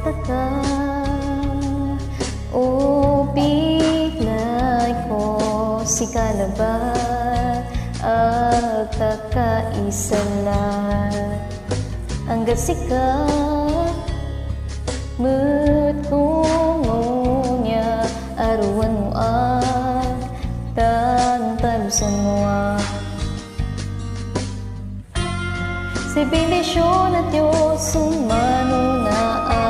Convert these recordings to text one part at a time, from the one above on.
taka upit lay ko si kalabat at takaisalat hanggat sikat met kungunya aruan mo at tantalusan mo si bendisyon at Diyos sumanunaan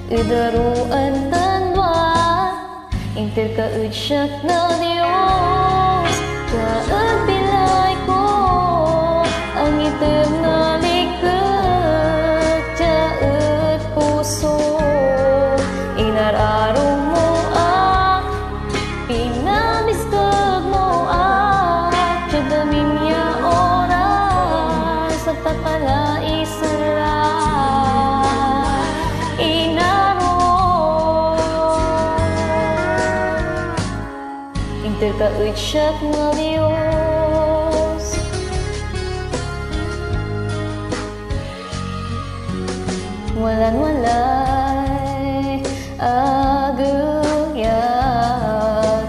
idaruan tanwa inter kaudsyat na Diyos kaag bilay ko ang item na likat jaet puso inararong mo pinamiskag mo jadamin niya oras sa takalaisara inter kaudsyat na Diyos walan-walay agayat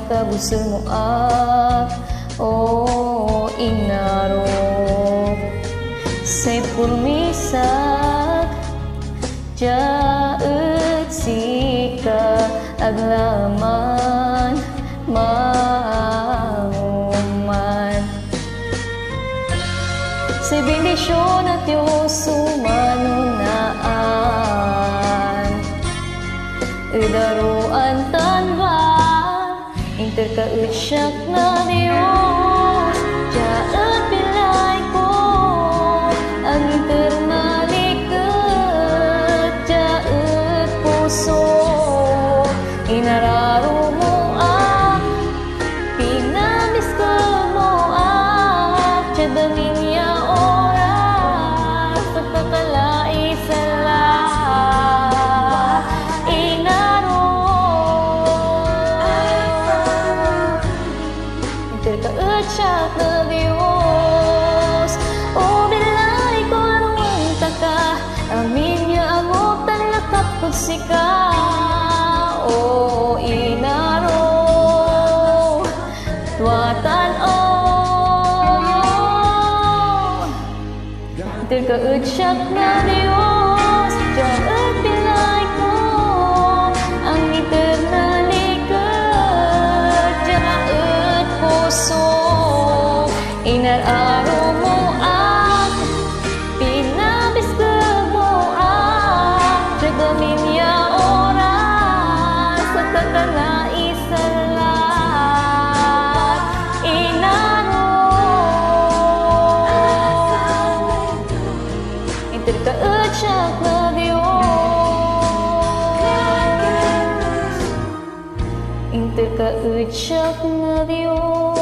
kabusel mo o inarok say purmisak jaet sika aglaman mauman si bendisyon at Diyos sumanunaan idaruan tanwa inter kaudsyat na Diyos jaet bilay ko ang inter malikat jaet puso inararo mo pinamiskag mo jadamin niya oras sa takalaisala inter kaudsyat na Diyos o bilay ko anong taka amin niya amok tanlakap kod sika o inaro tuatan inter kaudsyat na Diyos jaet bilay ko ang inter na likat jaet puso inararo mo pinabiskag mo jadamin niya oras sa takalaisala inter kaudsyat na Diyos inter kaudsyat na Diyos